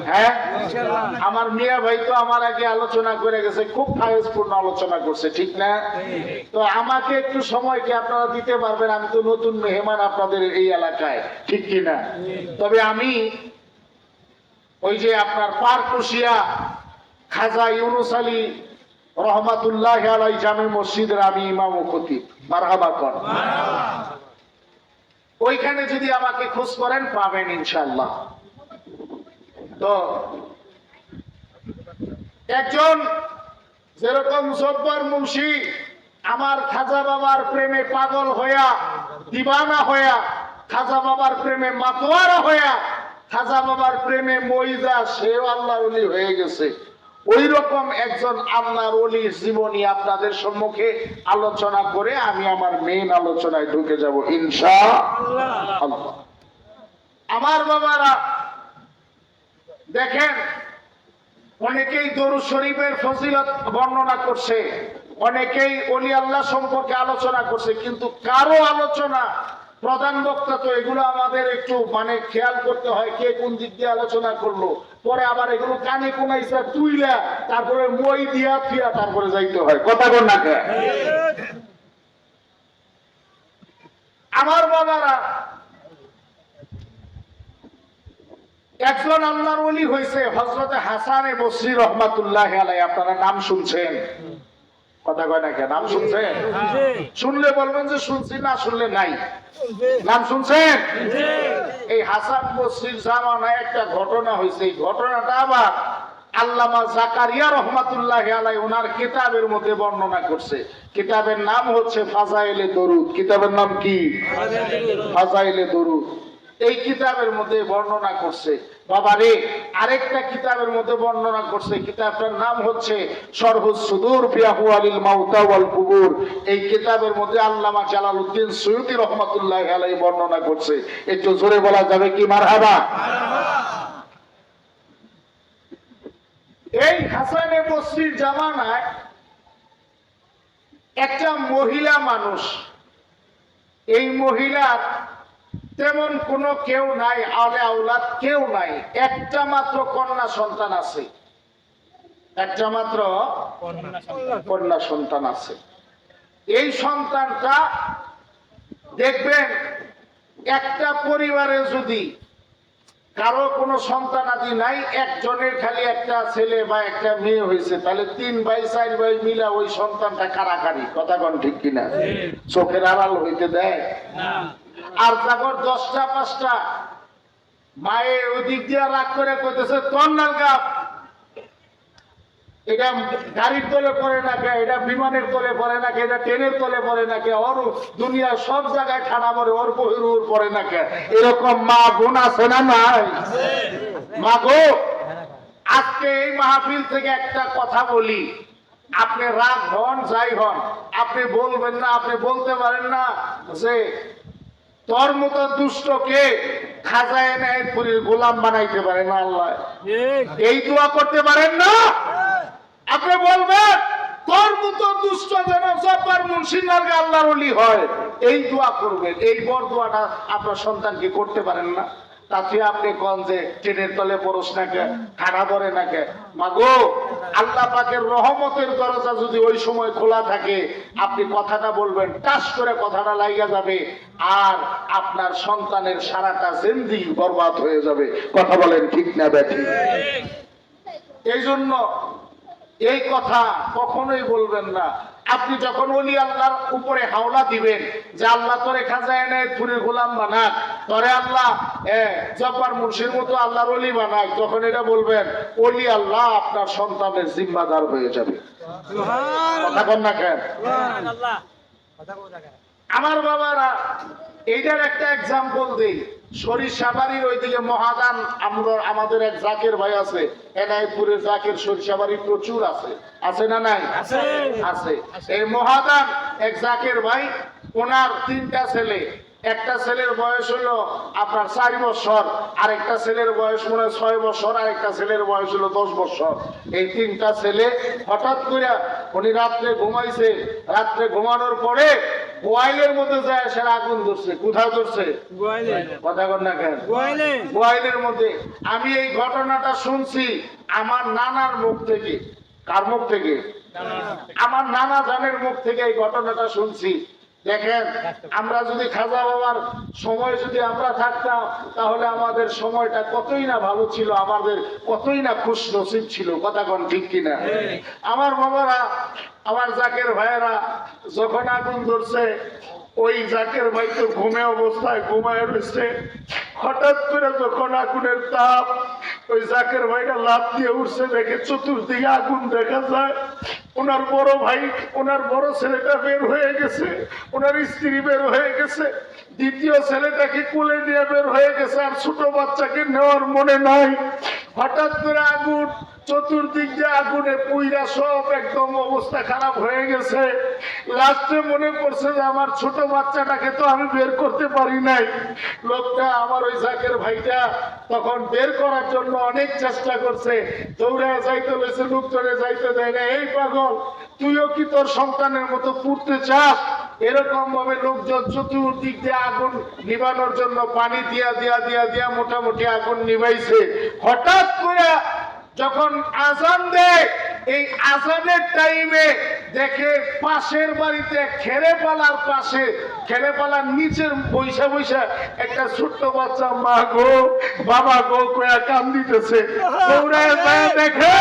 হ্যাঁ, আমার মিয়া ভাই তো আমার আগে আলোচনা করে গেছে, খুব ফায়েজপূর্ণ আলোচনা করছে, ঠিক না? তো আমাকে একটু সময় কি আপনারা দিতে পারবেন? আমি তো নতুন মেহমান আপনাদের এই এলাকায়, ঠিক কি না? তবে আমি ওই যে আপনার পারকুশিয়া খাজা ইউনুস আলী রহমাতুল্লাহ আলাই জামে মসজিদের আমি ইমাম ও খতিব, মারহাবা কর। ওইখানে যদি আমাকে খোঁজ করেন পাবেন ইনশাআল্লাহ। তো একজন যেরকম জব্বার মুন্সি আমার খাজা বাবার প্রেমে পাগল হইয়া দিবানা হইয়া, খাজা বাবার প্রেমে মাতোয়ারা হইয়া, খাজা বাবার প্রেমে মইজা সেও আল্লাহর ওলি হয়ে গেছে, ওই রকম একজন আল্লাহর ওলির জীবনী আপনাদের সম্মুখে আলোচনা করে আমি আমার মেইন আলোচনায় ঢুকে যাব ইনশাআল্লাহ। আমার বাবারা দেখেন, অনেকেই দরুদ শরীফের ফজিলত বর্ণনা করছে, অনেকেই ওলি আল্লাহ সম্পর্কে আলোচনা করছে, কিন্তু কারো আলোচনা প্রধান বক্তা তো এগুলো আমাদের একটু মানে খেয়াল করতে হয়, কে কোন দিক দিয়ে আলোচনা করলো, পরে আবার এগুলো কানে কোনাইছে তুইলা তারপরে মই দিয়া ফিরা তারপরে যাইতে হয়, কথা বল না কে? আমার বাবারা একজন আল্লাহর ওলি হয়েছে হযরত হাসান বসরি রহমাতুল্লাহ আলাইহি, আপনারা নাম শুনছেন? কথা কয় না কে? নাম শুনছেন? শুনলে বলবেন যে শুনছি, না শুনলে নাই। নাম শুনছেন? এই হাসান বসরির জামানায় একটা ঘটনা হয়েছে, এই ঘটনাটা আবার আল্লামা জাকারিয়া রহমাতুল্লাহ আলাইহি ওনার কিতাবের মধ্যে বর্ণনা করছে। কিতাবের নাম হচ্ছে ফাজাইলে দরুদ। কিতাবের নাম কি? ফাজাইলে দরুদ। এই কিতাবের মধ্যে বর্ণনা করছে। বাবারে, আরেকটা কিতাবের মধ্যে বর্ণনা করছে, কিতাবটার নাম হচ্ছে শরহুস সুদূর ফি আহওয়ালিল মাউতা ওয়াল কুবুর। এই কিতাবের মধ্যে আল্লামা জালালউদ্দিন সুয়ুতী রহমাতুল্লাহ আলাইহি বর্ণনা করছে। একটু জোরে বলা যাবে কি মারহাবা? এই হাসানে বসরির জামানায় একটা মহিলা মানুষ, এই মহিলার তেমন কোনো কেউ নাই, আলে আওলাদ কেউ নাই, একটা মাত্র কন্যা সন্তান আছে, একটা মাত্র কন্যা সন্তান আছে। এই সন্তানটা দেখবেন একটা পরিবারে যদি কারো কোনো সন্তান আদি নাই, একজনের খালি একটা ছেলে বা একটা মেয়ে হয়েছে, তাহলে 3 ভাই 4 ভাই মিলা ওই সন্তানটা কারাকারি, কথা কোন ঠিক কিনা? চোখের আড়াল হইতে দেয় না। আর যখন 10টা 5টা মায়ে ওই দিক দিয়ে রাগ করে কইতেছে তন্নাল গাপ, এটা গাড়ির তলে পড়ে না কে, এটা বিমানের তলে পড়ে না কে, এটা ট্রেনের তলে পড়ে না কে, ওর দুনিয়ার সব জায়গায় ঠাড়া পড়ে, ওর বহির পড়ে না কে, এরকম মা বোন আছে না নাই? মা গো, আজকে এই মাহফিল থেকে একটা কথা বলি, আপনি রাগ হন যাই হন, আপনি বলবেন না, আপনি বলতে পারেন না যে তোর মতো দুষ্টকে খাজা এনায়েতপুরীর গোলাম বানাইতে পারে না আল্লাহ, এই দোয়া করতে পারেন না? আপনি বলবেন তোর মতো দুষ্ট যেন জব্বার মুন্সির নামে আল্লাহর ওলি হয়, এই দোয়া করবেন। এই বড় দোয়াটা আপনার সন্তানকে করতে পারেন না? তাতে আপনি কোন যে ট্রেনের তলে পড়স না কে, খাড়া ধরে না কে? মাগো, আল্লাহ পাকের রহমতের দরজা যদি ওই সময় খোলা থাকে, আপনি কথাটা বলবেন, টাস করে কথাটা লাইগা যাবে, আর আপনার সন্তানের সারাটা জিন্দেগি বরবাদ হয়ে যাবে। কথা বলেন ঠিক না ব্যাঠিক? এই জন্য এই কথা কখনোই বলবেন না। আপনি যখন ওলি আল্লাহর উপরে হাওলা দিবেন যে আল্লাহ তোরে খাজা এনায়েতপুরীর গোলাম বানাক, তোরে আল্লাহ জব্বার মুন্সির মতো আল্লাহর ওলি বানাক, তখন এটা বলবেন ওলি আল্লাহ আপনার সন্তানের জিম্মাদার হয়ে যাবে। কথা বল না কেন? আমার বাবারা, এইটার একটা এক্সাম্পল দেই। সরিষাবাড়ির ওইদিকে মহাদান, আমাদের এক জাকের ভাই আছে, এনায়েতপুরের জাকের সরিষাবাড়ি প্রচুর আছে, আছে না নাই? আছে। এই মহাদান এক জাকের ভাই, ওনার 3টা ছেলে, একটা ছেলের বয়স হলো আপনার 4 বছর, আরেকটা ছেলের বয়স মনে হয় 6 বছর, আরেকটা ছেলের বয়স হলো 10 বছর। এই 3টা ছেলে হঠাৎ করে উনি রাত্রে ঘুমাইছে, রাত্রে ঘুমানোর পরে গোয়াইলের মধ্যে যায় সে আগুন ধরছে। কোথায় ধরছে? কথা কর না কেন? গোয়াইলের মধ্যে। আমি এই ঘটনাটা শুনছি আমার নানার মুখ থেকে। কার মুখ থেকে? আমার নানা জানের মুখ থেকে এই ঘটনাটা শুনছি। দেখেন, আমরা যদি খাজা বাবার সময় যদি আমরা থাকতাম তাহলে আমাদের সময়টা কতই না ভালো ছিল, আমাদের কতই না খুশ নসিব ছিল। কথা কোন ঠিক কিনা? আমার বাবারা, আমার জাকের ভাইয়েরা যখন আগুন ধরছে, ওই জাকের ভাই তো ঘুমে অবস্থায় ঘুমায় রয়েছে। হঠাৎ করে যখন আগুনের তাপ, ওই জাকের ভাইটা লাফ দিয়ে উঠছে, দেখে চতুর্দিকে আগুন দেখা যায়। ওনার বড় ভাই, ওনার বড় ছেলেটা বের হয়ে গেছে, ওনার স্ত্রী বের হয়ে গেছে, দ্বিতীয় ছেলেটাকে কোলে নিয়ে বের হয়ে গেছে, আর ছোট বাচ্চাকে নেওয়ার মনে নাই। হঠাৎ করে আগুন, চতুর্দিক দিয়ে আগুনে পুইরা সব একদম অবস্থা খারাপ হয়ে গেছে। লাস্টে মনে করছে যে আমার ছোট বাচ্চাটাকে তো আমি বের করতে পারি নাই। লোকটা, আমার ওই জাকের ভাইটা, তখন বের করার জন্য অনেক চেষ্টা করছে, দৌড়ে যাইতে হয়েছে, লোকজনে যাইতে দেয় না। এই পাগল, তুইও কি তোর সন্তানের মতো পুড়তে চাস? এরকম ভাবে লোকজন চতুর্দিক দিয়ে আগুন নিবানোর জন্য পানি দিয়া দিয়া দিয়া দিয়া মোটামুটি আগুন নিবাইছে। হঠাৎ করে যখন আজান দেয়, এই আজানের টাইমে দেখে পাশের বাড়িতে খেরেপালার পাশে, খেরেপালার নিচের বৈশা বৈশা একটা ছোট্ট বাচ্চা মা গো বাবা গো কয়া কান্দিতেছে। দৌড়ায় যায় দেখে,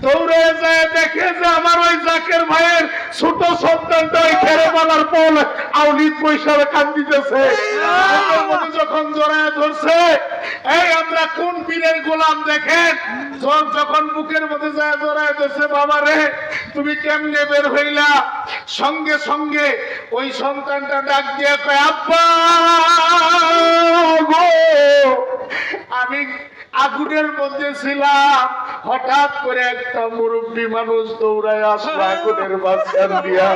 দৌড়ায় যায় দেখে যে আমার ওই জাকের ভাইয়ের ছোট সন্তানটা ওই খেরেপালার পোল আউলিদ বৈশাখে কান্দিতেছে। যখন জড়ায় ধরছে, এই আমরা কোন পীরের গোলাম দেখেন, যখন বুকের মধ্যে যায় জড়ায় ধরছে, বাবা রে তুমি কেমনে বের হইলা? সঙ্গে সঙ্গে ওই সন্তানটা ডাক দিয়ে কয়, আব্বা গো আমি আগুনের মধ্যে ছিলাম, হঠাৎ করে একটা মুরব্বী মানুষ দৌড়ায় আসলো আগুনের মাঝখান দিয়া,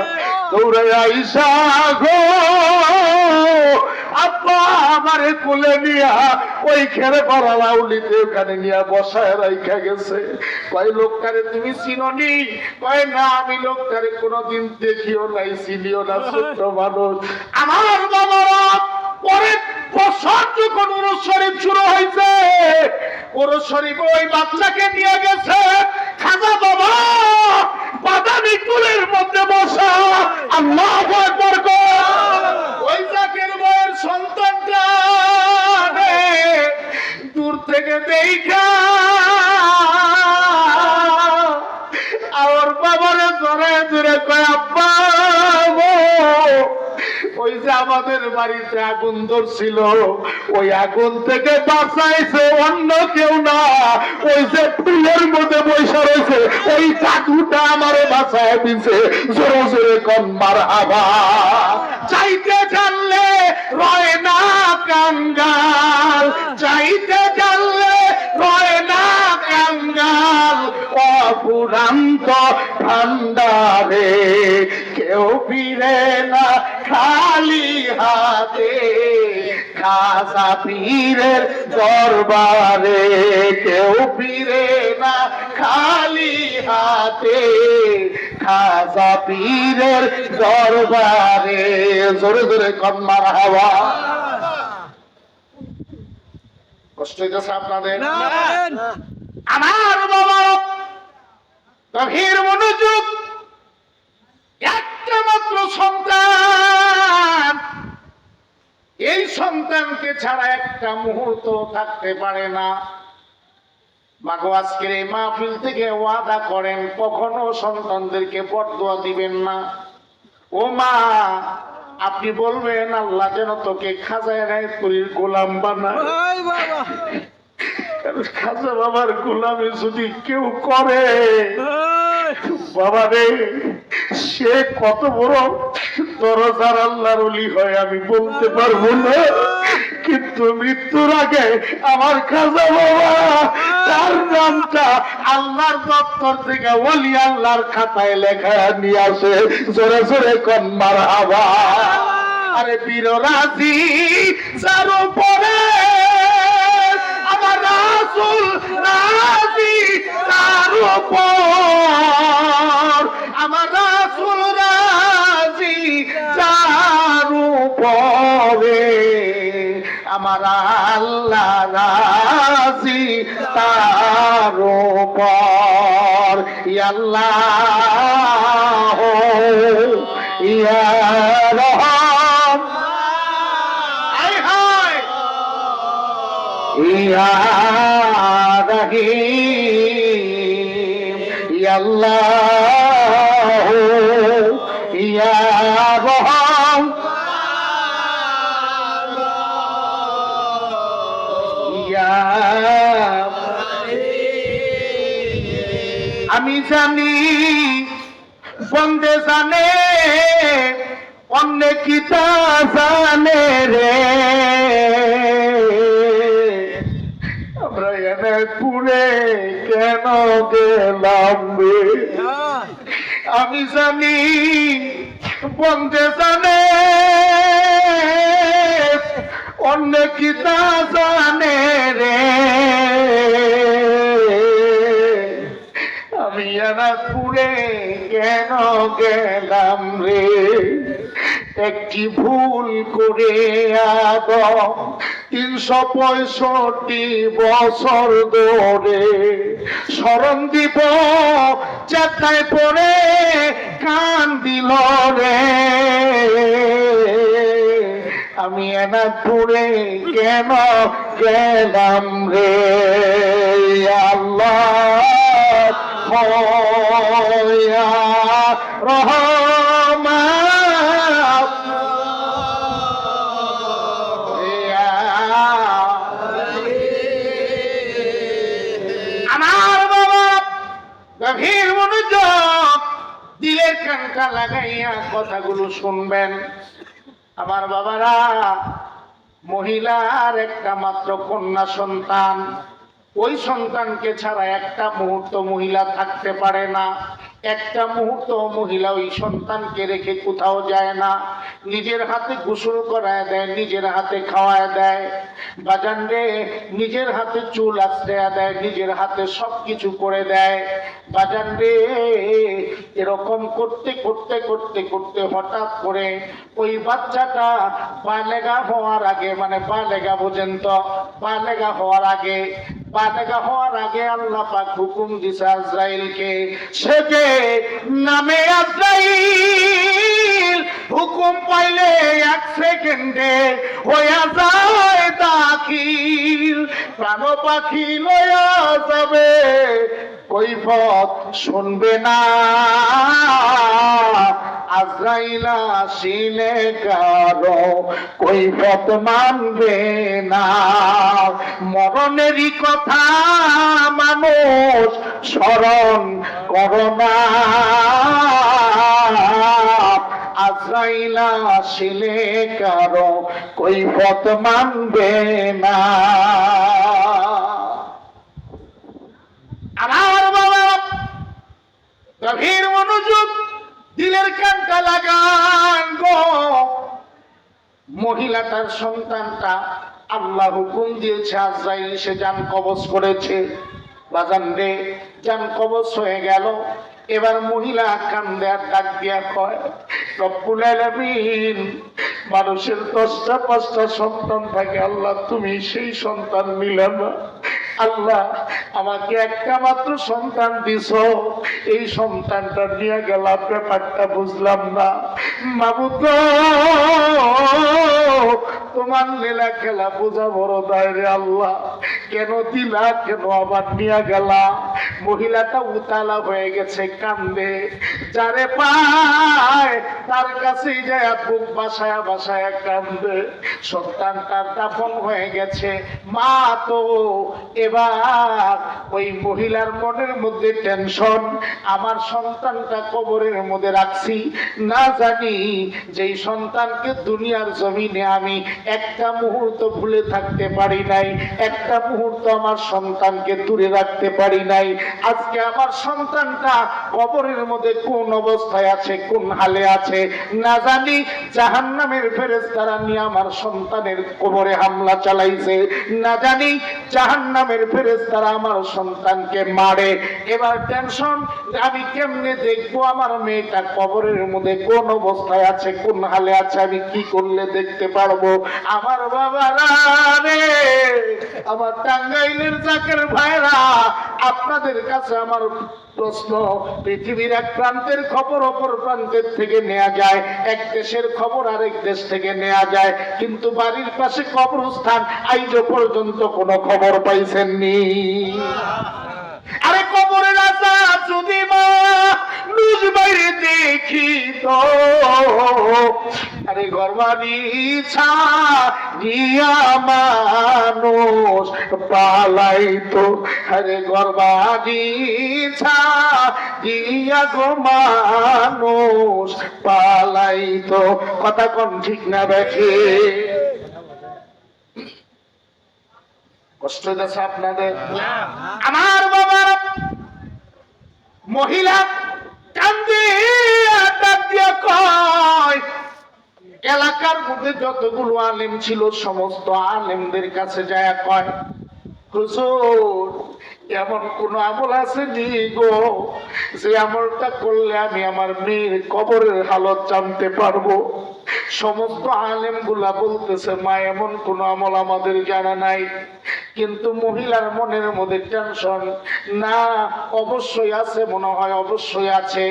দৌড়ায় আইসা গো আব্বা আমারে কোলে নিয়া ওই খেরে পাড়া লাউলিতে ওখানে নিয়ে বসায় রাইখা গেছে। কয় লোকটারে তুমি চিনোনি? কয় না, আমি লোকটারে কোনোদিন দেখিও নাই, চিনিও না, ছোট্ট মানুষ। আমার বাবারা পরের বছর যখন উরুস শরীফ শুরু হয়েছে, উরুস শরীফ ওই বাচ্চাকে নিয়ে গেছে খাজা বাবা বাদামি কুলের মধ্যে বসা। আল্লাহু আকবার। ওই জাকের ভাইয়ের সন্তানটা দূর থেকে দেখা আমার বাবারে জড়ায় ধরে কয়, আব্বা ওই যে আমাদের বাড়িতে আগুন ধরছিল, ওই আগুন থেকে বাঁচাইছে অন্য কেউ না, ওই যে ফুলের মধ্যে বৈশা রয়েছে ওই জাদুটা আমারে বাঁচায় দিছে। জোরে জোরে কন মারহাবা। চাইতে জানলে রয় না কাঙ্গাল, চাইতে জানলে রয় না কাঙ্গাল, অপুরান্ত ভান্ডারে কেউ ফিরে না খালি হাতে, খাজা পীরের দরবারে কেউ ফিরে না খালি হাতে, খাজা পীরের দরবারে। জোরে জোরে কন মারহাবা। কষ্ট হইতেছে আপনাদের? আমার বাবা গভীর মনোযোগ, একটা মাত্র সন্তান, এই সন্তানকে ছাড়া একটা মুহূর্ত থাকতে পারে না। মাগো আজকের এই মাহফিল থেকে ওয়াদা করেন কখনো সন্তানদেরকে বদদুয়া দিবেন না। ও মা, আপনি বলবেন আল্লাহ যেন তোকে খাজায় রায়পুরীর গোলাম বানায়। খাজা বাবার গোলামি যদি কেউ করে, বাবা রে সে কত বড় দরজার আল্লাহর ওলি হয় আমি বলতে পারবো না, কিন্তু মৃত্যুর আগে আমার খাজা বাবা তার নামটা আল্লাহর দপ্তর থেকে ওলি আল্লাহর খাতায় লেখা নিয়ে আসে। জোরে জোরে কন মারহাবা। আরে বীর রাজি যার উপরে আমার রাসূল রাজি, তার উপর আমার রাসূল রাজি, আমার আল্লাহ রাজি তার উপর। ইয়া আল্লাহ ইয়া রহমান আয় হায় ইয়া রহিম ইয়া আল্লাহ ইয়া রহমান আমি জানি বন্দে জানে অন্য কিতা জানে রে, আমরা এনে পুরে কেন গেলাম রে। আমি জানি বন্দে জানে অন্য কিতা জানে রে, আমি এনাপুরে কেন গেলাম রে। একটি ভুল করে আদম 365 বছর ধরে স্মরণ দিব চেতায় পড়ে কান দিল রে। আমি এনাপুরে কেন গেলাম রে। আল্লাহ ইয়া রহমান ইয়া আমার বাবা গভীর মনোযোগ দিলের কানটা লাগাইয়া কথাগুলো শুনবেন। আমার বাবারা, মহিলার একটা মাত্র কন্যা সন্তান, ওই সন্তানকে ছাড়া একটা মুহূর্ত মহিলা থাকতে পারে না। একটা মুহূর্ত মহিলা ওই সন্তানকে রেখে কোথাও যায় না। নিজের হাতে গোসল করায় দেয়, নিজের হাতে খাওয়ায় দেয়, বাজান রে নিজের হাতে চুল আশ্রয়া দেয়, নিজের হাতে সবকিছু করে দেয়। বাজান রে এরকম করতে করতে করতে করতে হঠাৎ করে ওই বাচ্চাটা বালেগা হওয়ার আগে, মানে বালেগা বোঝেন তো, বালেগা হওয়ার আগে আল্লাহ পাক হুকুম দিছে আজরাইলকে, সে যে নামে আজরাইল হুকুম পাইলে 1 সেকেন্ডে হইয়া যায় দাখিল। প্রাণ পাখি লইয়া যাবে, কৈফত শুনবে না। আজরাইল আসিলে কারো কৈফত মানবে না। মরণেরই কথা মানুষ স্মরণ করো না। আজরাইল আসিলে কারো কৈফত মানবে না। আমার বাবা গভীর মনোযোগ দিলের কানটা লাগান গো। মহিলাটার সন্তানটা আল্লাহ হুকুম দিয়েছে আজরাইল সে জান কবজ করেছে। বাজান রে জান কবজ হয়ে গেল। এবার মহিলা কান্দে আর ডাক দিয়া কয়, রব্বুল আলামিন, মানুষের 10টা 5টা সন্তান থাকে, আল্লাহ তুমি সেই সন্তান নিলে না। আল্লাহ আমাকে একটা মাত্র সন্তান দিছো, এই সন্তানটা নিয়ে গেলাম, ব্যাপারটা বুঝলাম না। মাবুদ তোমার লীলা খেলা বোঝা বড় দায় রে আল্লাহ, কেন দিলা, কেন আবার নিয়ে গেলা। মহিলাটা উতালা হয়ে গেছে, কান্দে, যারে পায় তার কাছেই যায় বুক বাসায়া বাসায়া কান্দে। সন্তানটার দাফন হয়ে গেছে, মা তো এবার ওই মহিলার মনের মধ্যে টেনশন, আমার সন্তানটা কবরের মধ্যে রাখছি, না জানি যেই সন্তানকে দুনিয়ার জমিনে আমি একটা মুহূর্ত ভুলে থাকতে পারি নাই, একটা মুহূর্ত আমার সন্তানকে দূরে রাখতে পারি নাই। আজকে আমার সন্তানটা কবরের মধ্যে কোন অবস্থায় আছে, কোন হালে আছে না জানি। জাহান্নামের ফেরেশতারা নিয়ে আমার সন্তানের কবরে হামলা চালাইছে, না জানি জাহান্নামের ফেরেশতারা আমার সন্তানকে মারে। এবার টেনশন, আমি কেমনে দেখবো আমার মেয়েটা কবরের মধ্যে কোন অবস্থায় আছে, কোন হালে আছে, আমি কি করলে দেখতে পারবো? আমার বাবারা রে, আমার টাঙ্গাইলের জাকের ভাইরা, আপনাদের কাছে আমার প্রশ্ন, পৃথিবীর এক প্রান্তের খবর অপর প্রান্তের থেকে নেওয়া যায়, এক দেশের খবর আরেক দেশ থেকে নেওয়া যায়, কিন্তু বাড়ির পাশে কবরস্থান আজও পর্যন্ত কোনো খবর পাইছেননি। আরে কবরের আশা যদি মা লুজ বাইরে দেখি তো, আরে গর্বানি ছাড়িয়া মানুষ পালাইতো, আরে গর্বানি ছাড়িয়া গো মানুষ পালাইতো। কথা কোন ঠিক না দেখে? কষ্ট হচ্ছে আপনাদের? আমার বাবার মহিলা কান্দে ডাক দিয়া কয়, এলাকার মধ্যে যতগুলো আলেম ছিল সমস্ত আলেমদের কাছে যায় কয়, হুজুর এমন কোন আমল আছে নি গো যে আমলটা করলে আমি আমার মেয়ের কবরের হালত জানতে পারবো? সমস্ত আলেম গুলা বলতেছে, মা এমন কোন আমল আমাদের জানা নাই। কিন্তু মহিলার মনের মধ্যে টেনশন, না অবশ্যই আছে, মনে হয় অবশ্যই আছে,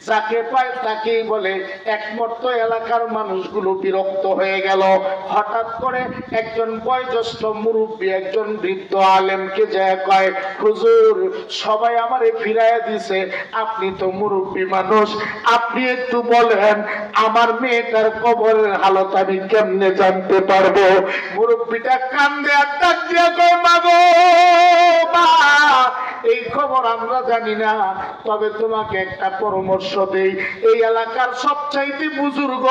যাকে পায় তাকেই বলে। একমাত্র এলাকার মানুষগুলো বিরক্ত হয়ে গেল। হঠাৎ করে একজন বয়োজ্যেষ্ঠ মুরব্বী, একজন বৃদ্ধ আলেমকে যায় কয়, হুজুর সবাই আমারে ফিরাইয়া দিছে, আপনি তো মুরব্বী মানুষ, আপনি একটু বলেন আমার মেয়েটার কবরের হালত আমি কেমনে জানতে পারবো? মুরব্বীটা কান্দে আর ডাক দিয়া কয়, মাগো মা, এই খবর আমরা জানি না, তবে তোমাকে একটা পরামর্শ দেই। এই এলাকার সবচাইতে বুজুর্গ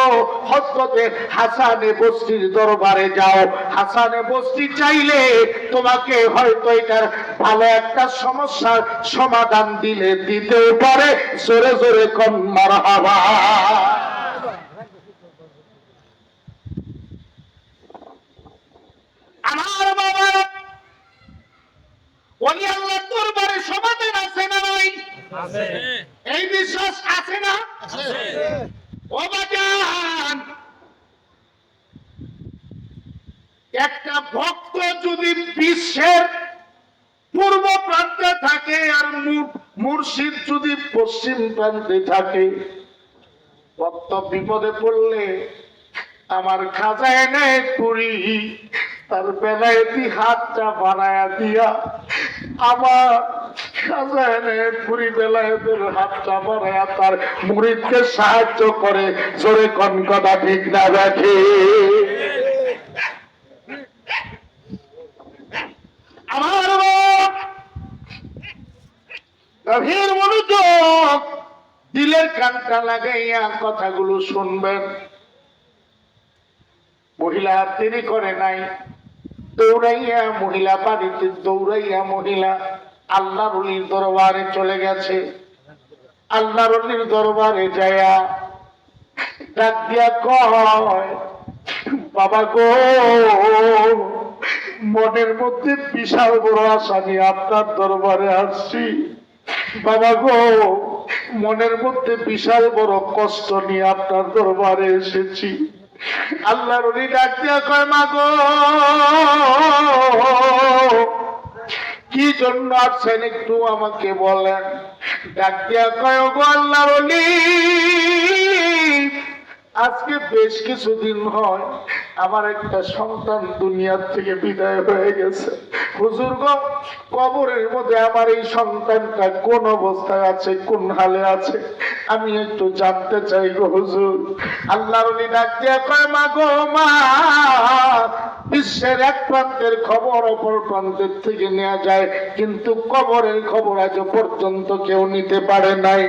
হযরতে হাসানে বসরির দরবারে যাও। হাসানে বসরি চাইলে তোমাকে হয়তো এটার ভালো একটা সমস্যার সমাধান দিতেও পারে। জোরে জোরে কোন মারহাবা। আমার বাবা ওলি আল্লাহর দরবারে সমাধান আছে না নাই? আছে। এই বিশ্বাস আছে না? আছে। ও বাজান, একটা ভক্ত যদি বিশ্বের পূর্ব প্রান্তে থাকে আর মুর্শিদ যদি পশ্চিম প্রান্তে থাকে, ভক্ত বিপদে পড়লে আমার খাজা এনে পুরি তার বেলায়েতি হাতটা বানায়া দিয়া, আমার খাজা এনে পুরি বেলায়েতের হাতটা বানায়া তার মুরিদকে সাহায্য করে। জোরে কোন কথা ঠিক না দেখে? আমার গভীর মনোযোগ, দিলের কানটা লাগাইয়া কথাগুলো শুনবেন। মহিলা দেরি করে নাই, দৌড়াইয়া মহিলা বাড়িতে দৌড়াইয়া মহিলা আল্লাহর ওলির দরবারে চলে গেছে। আল্লাহর ওলির দরবারে যায়া ডাক দিয়া কয়, বাবা গো, মনের মধ্যে বিশাল বড় আশা নিয়ে আপনার দরবারে আসছি। বাবা গো, মনের মধ্যে বিশাল বড় কষ্ট নিয়ে আপনার দরবারে এসেছি। আল্লাহর ওলি ডাক দিয়া কয়, মা গো, কি জন্য আসছেন একটু আমাকে বলেন। ডাক দিয়া কয়, গো আল্লাহর ওলি, আজকে বেশ কিছুদিন হয় আমার একটা সন্তান দুনিয়ার থেকে বিদায় হয়ে গেছে। হুজুর গো, কবরের মধ্যে আমার এই সন্তানটা কোন অবস্থায় আছে, কোন হালে আছে, আমি একটু জানতে চাই গো হুজুর। আল্লাহর ওলি ডাক দিয়া কয়, মা গো মা, বিশ্বের এক প্রান্তের খবর অপর প্রান্তের থেকে নেওয়া যায়, কিন্তু কবরের খবর আজ পর্যন্ত কেউ নিতে পারে নাই।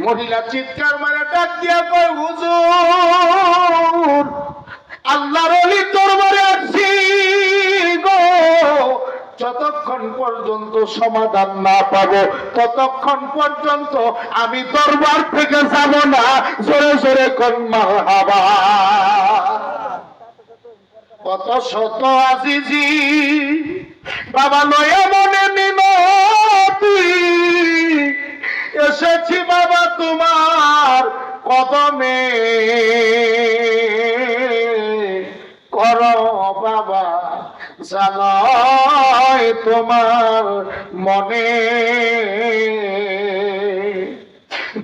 মহিলা চিৎকার মারে ডাক দিয়া কয়, হুজুর আল্লাহর ওলির দরবারে আসছি গো, যতক্ষণ পর্যন্ত সমাধান না পাবো ততক্ষণ পর্যন্ত আমি দরবার থেকে যাব না। জোরে জোরে কোন মারহাবা। কত শত আজিজি বাবা লয়ে মনে মিনতি এসেছি বাবা তোমার কদমে, করো বাবা জানায় তোমার মনে।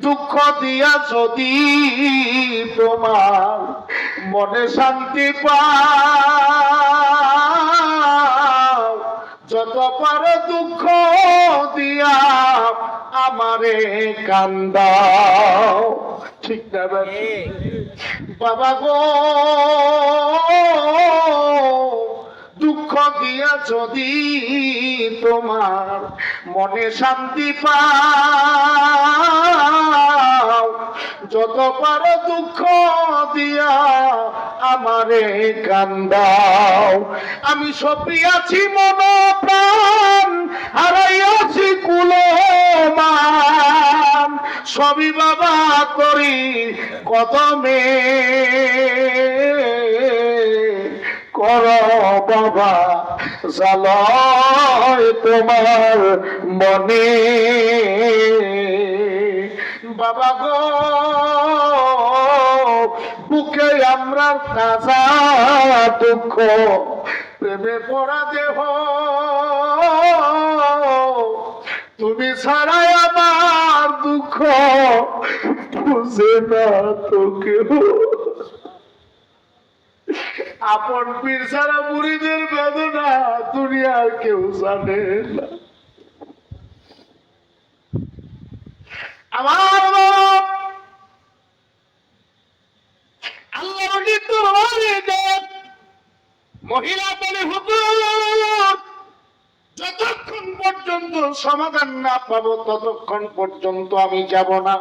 দুঃখ দিয়া যদি তোমার মনে শান্তি পাও, যত পারো দুঃখ দিয়া আমারে কান্দাও। ঠিক না বাবা গো, দুঃখ দিয়া যদি তোমার মনে শান্তি পাও, যত পারো দুঃখ দিয়া আমারে কান্দাও। আমি সপিয়াছি মন প্রাণ, হারাইয়াছি কুলমান, সবই বাবা করি কদমে, করো বাবা জালয় তোমার মনে। বাবা গো, বুকে আমরা তাজা দুঃখ, প্রেমে পড়া দেহ, তুমি ছাড়াই আমার দুঃখ বুঝে না তো কেউ। আপন পীর ছাড়া মুরিদের বেদনা দুনিয়ার কেউ জানে না। আমার আল্লাহ মহিলা বলে হুজুর, যতক্ষণ পর্যন্ত সমাধান না পাবো ততক্ষণ পর্যন্ত আমি যাব না।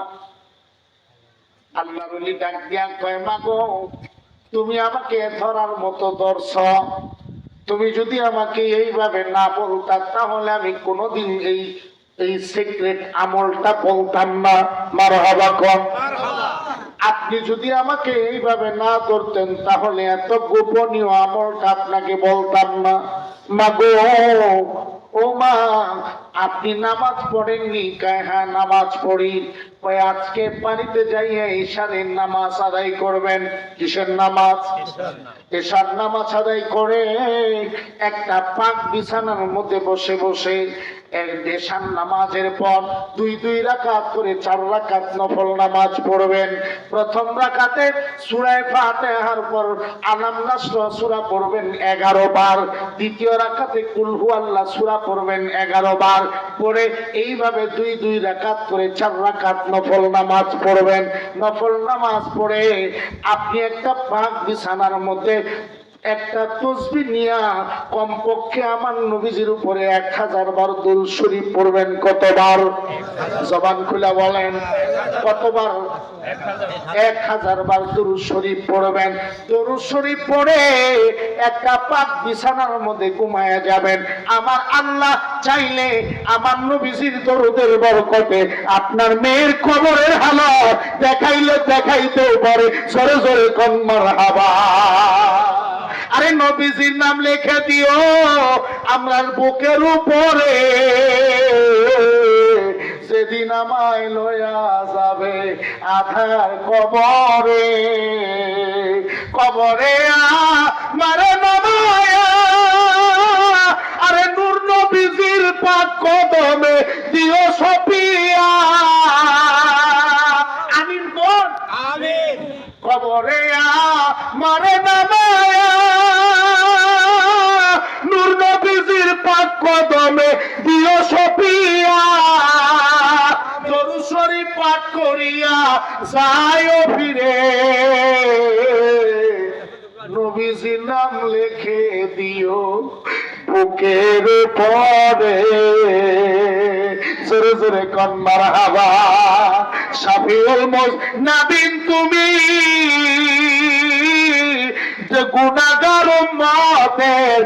আল্লাহ বলি ডাক দিয়া কয়, মাগো তুমি আমাকে ধরার মতো দর্শ, তুমি যদি আমাকে এইভাবে না বলতা তাহলে আমি কোনোদিন এই সিক্রেট আমলটা বলতাম না। মারহাবা কোন। আপনি যদি আমাকে এইভাবে না করতেন তাহলে এত গোপনীয় আমলটা আপনাকে বলতাম না। মাগো ও মা, আপনি নামাজ পড়েননি? কয় হ্যাঁ নামাজ পড়ি। কয় আজকে বাড়িতে যাইয়া ঈশারের নামাজ আদায় করবেন। কিসের নামাজ? ঈশার নামাজ আদায় করে একটা পাক বিছানার মধ্যে বসে বসে ঈশার নামাজের পর দুই রাকাত করে 4 রাকাত নফল নামাজ পড়বেন। প্রথম রাকাতে সূরা ফাতিহার পর আলাম নাসর সূরা পড়বেন 11 বার, দ্বিতীয় রাকাতে কুল হুয়াল্লাহ সূরা পড়বেন 11 বার, পড়ে এইভাবে দুই রাকাত করে 4 রাকাত নফল নামাজ পড়বেন। নফল নামাজ পড়ে আপনি একটা পাক বিছানার মধ্যে একটা তসবিহ নিয়া কমপক্ষে আমার নবীজির উপরে 1000 বার দুরূদ শরীফ পড়বেন। কতবার? জবান খুলে বলেন কতবার? 1000 বার দুরূদ শরীফ পড়বেন। দুরূদ শরীফ পড়ে একটা পাক বিছানার মধ্যে ঘুমায়া যাবেন। আমার আল্লাহ চাইলে আমার নবীজির দরুদের বরকতে আপনার মেয়ের কবরের হালত দেখাইতেও পারে। জোরে জোরে কোন মারহাবা। আরে নবীজির নাম লিখে দিও আমরার বুকের উপরে, যেদিন আমায় লয়া যাবে আধার কবরে, কবরে মারে নামায়া, আরে নূর নবীজির পাক কদমে দিও সপিয়া। আমিন বল। আমিন। কবরে মারে নামায়া, নূর নবীজির পাক কদমে দিও সপিয়া। দরুদ শরীফ পাঠ করিয়া যায়ও ফিরে, নবীজির নাম লিখে দিও বুকের পরে। জোরে জোরে কোন মারহাবা। শাফিউল মুজনাবিন তুমি, যে গুনাহগার উম্মতের